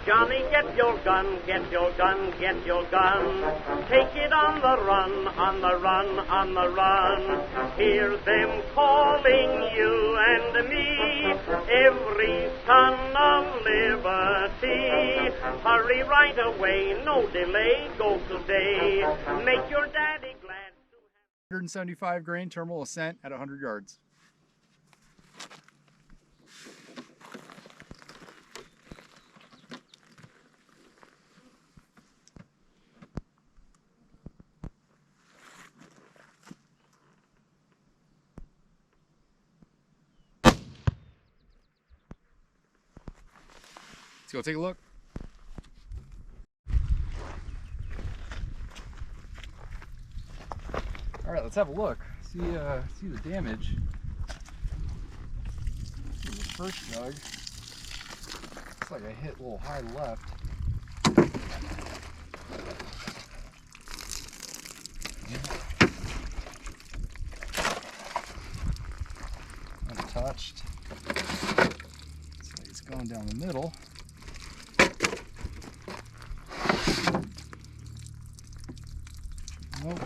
Johnny, get your gun, get your gun, get your gun. Take it on the run, on the run, on the run. Hear them calling you and me, every son of liberty. Hurry right away, no delay, go today. Make your daddy glad to have 175 grain terminal ascent at 100 yards. Let's go take a look. All right, let's have a look. See the damage. The first jug. Looks like I hit a little high left. Untouched. Looks like it's going down the middle. Nope.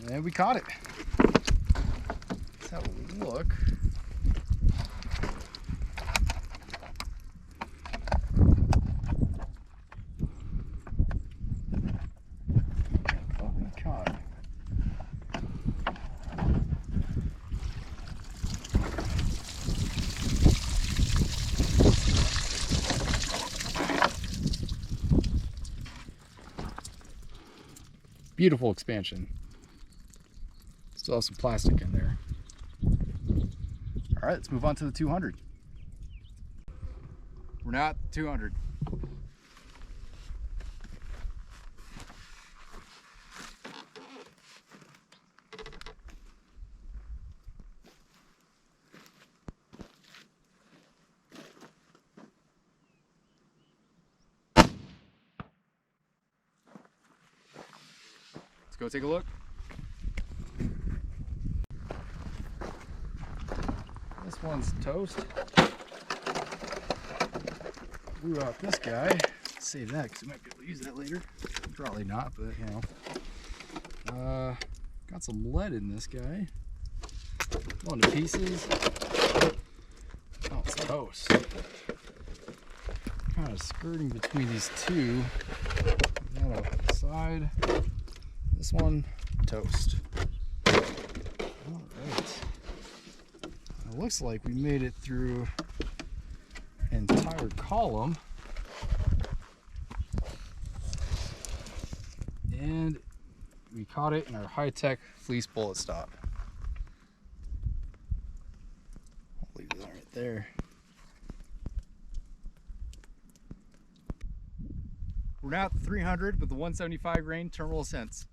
And we caught it. Let's have a look. What we caught. Beautiful expansion. Still have some plastic in there. All right, let's move on to the 200. We're now at 200. Let's go take a look. This one's toast. Blew out this guy. Save that because we might be able to use that later. Probably not, but you know. Got some lead in this guy. Going to pieces. Oh, it's toast. Kind of skirting between these two. That outside. This one, toast. All right. It looks like we made it through an entire column. And we caught it in our high-tech Fleece bullet stop. I'll leave that right there. We're now at 300 with the 175 grain Terminal Ascent.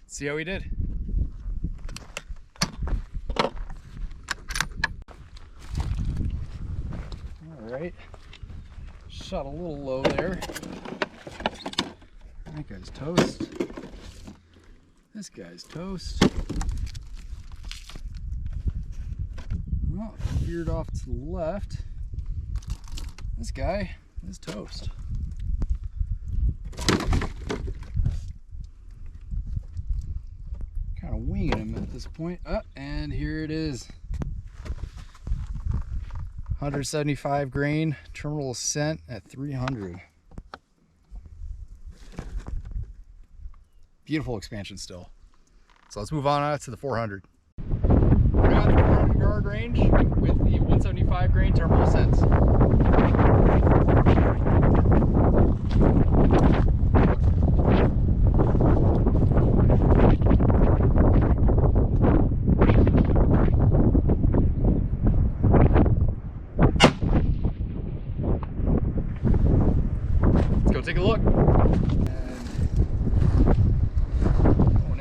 See how we did. All right, shot a little low there. That guy's toast. This guy's toast. Well, veered off to the left. This guy is toast. Kind of winging him at this point. And here it is. 175 grain Terminal Ascent at 300. Beautiful expansion still. So let's move on to the 400. We're now at the 400 yard range with the 175 grain Terminal Ascent. Take a look. And going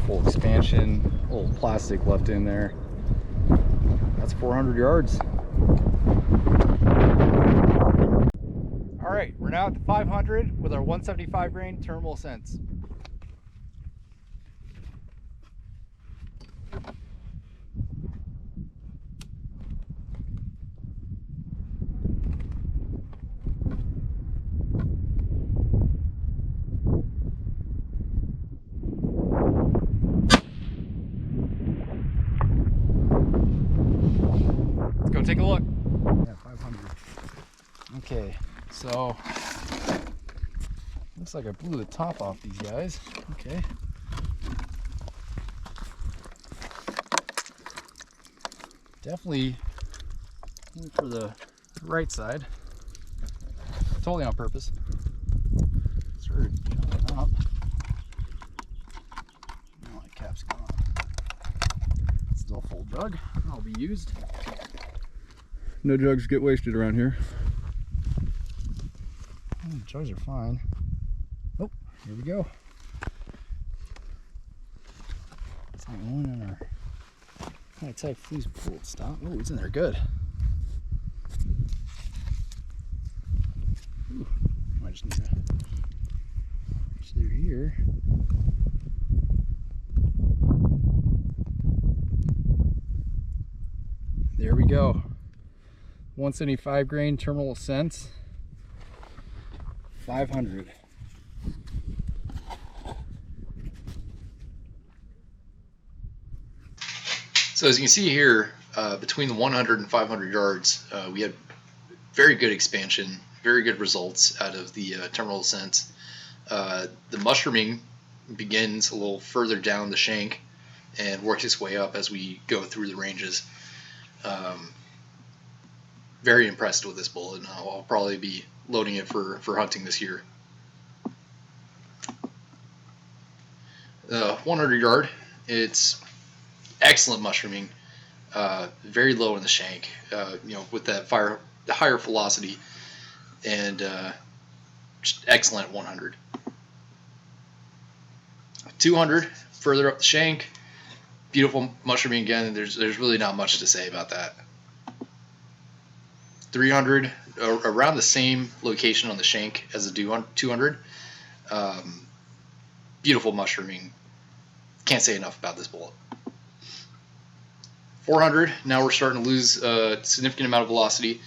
beautiful expansion, a little plastic left in there. That's 400 yards. All right, we're now at the 500 with our 175 grain Terminal Ascent. Let's go take a look. Yeah, 500. Okay, so looks like I blew the top off these guys. Okay. Definitely for the right side. Totally on purpose. Started jumping up. Now my cap's gone. Still full jug. That'll be used. No jugs get wasted around here. Jugs are fine. Oh, here we go. It's the one in our high-tech Fleece bullet stop. Oh, it's in there good. Ooh, I just need to reach through here. There we go. 175 grain Terminal Ascent. 500. So as you can see here, between the 100 and 500 yards, we had very good expansion, very good results out of the Terminal Ascent. The mushrooming begins a little further down the shank and works its way up as we go through the ranges. Very impressed with this bullet, and I'll probably be loading it for hunting this year. 100 yard, it's excellent mushrooming, very low in the shank, with that the higher velocity, and just excellent 100. 200, further up the shank, beautiful mushrooming again. There's really not much to say about that. 300, around the same location on the shank as the 200. Beautiful mushrooming. Can't say enough about this bullet. 400, now we're starting to lose a significant amount of velocity.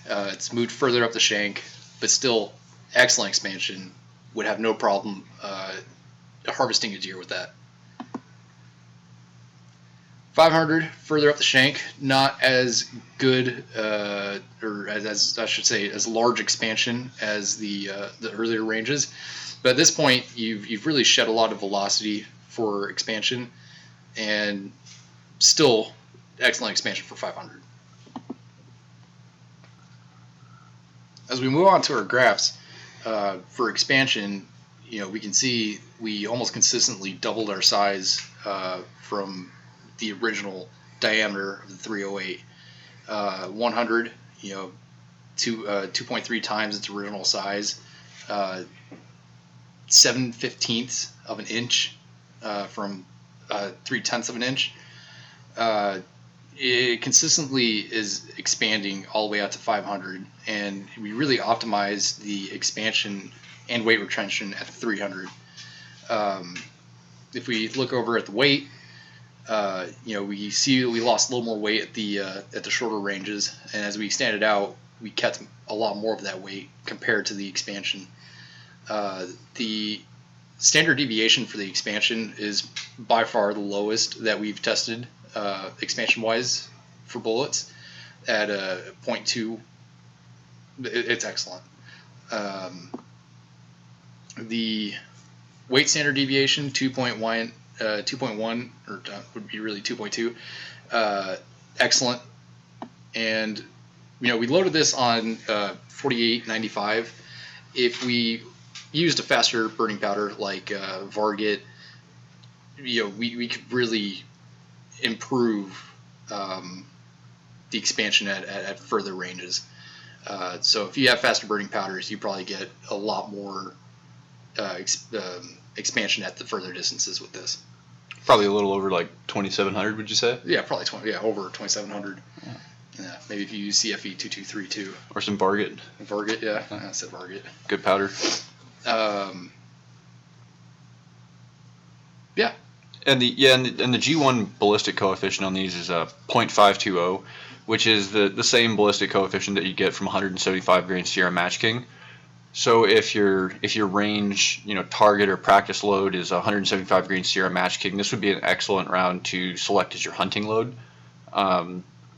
It's moved further up the shank, but still excellent expansion. Would have no problem harvesting a deer with that. 500, further up the shank, not as good, or as I should say, as large expansion as the earlier ranges. But at this point, you've really shed a lot of velocity for expansion, and still excellent expansion for 500. As we move on to our graphs, for expansion, we can see we almost consistently doubled our size from the original diameter of the 308. 100, 2.3 times its original size. 7/15 of an inch from 3/10 of an inch. It consistently is expanding all the way out to 500, and we really optimize the expansion and weight retention at 300. If we look over at the weight, we see we lost a little more weight at the shorter ranges, and as we extended out, we kept a lot more of that weight compared to the expansion. The standard deviation for the expansion is by far the lowest that we've tested expansion-wise for bullets at 0.2. It's excellent. The weight standard deviation 2.1. 2.1, or would be really 2.2. Excellent. And we loaded this on 4895. If we used a faster burning powder like Varget, we could really improve the expansion at further ranges. So if you have faster burning powders, you probably get a lot more expansion at the further distances with this. Probably a little over like 2,700, would you say? Yeah, probably over 2,700. Yeah, maybe if you use CFE 2232 or some Varget. Varget, yeah, I said Varget. Good powder. Yeah. And the G1 ballistic coefficient on these is 0.520, which is the same ballistic coefficient that you get from 175 grain Sierra Match King. So if your range, target or practice load is 175 grain Sierra Match King, this would be an excellent round to select as your hunting load.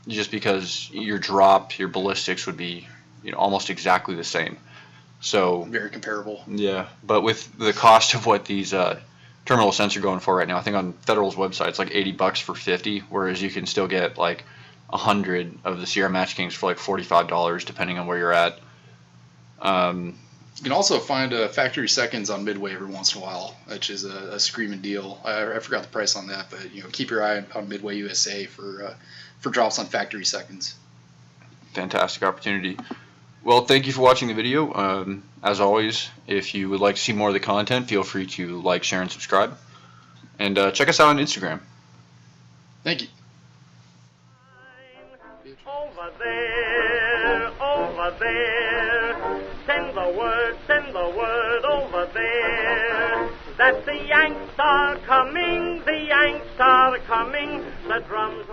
Just because your drop, your ballistics would be, almost exactly the same. So very comparable. Yeah, but with the cost of what these Terminal Ascents are going for right now, I think on Federal's website it's like $80 for 50, whereas you can still get like 100 of the Sierra Match Kings for like $45, depending on where you're at. You can also find factory seconds on Midway every once in a while, which is a screaming deal. I forgot the price on that, but keep your eye on Midway USA for drops on factory seconds. Fantastic opportunity. Well, thank you for watching the video. As always, if you would like to see more of the content, feel free to like, share, and subscribe. And check us out on Instagram. Thank you. Over there, send the word over there, that the Yanks are coming, the drums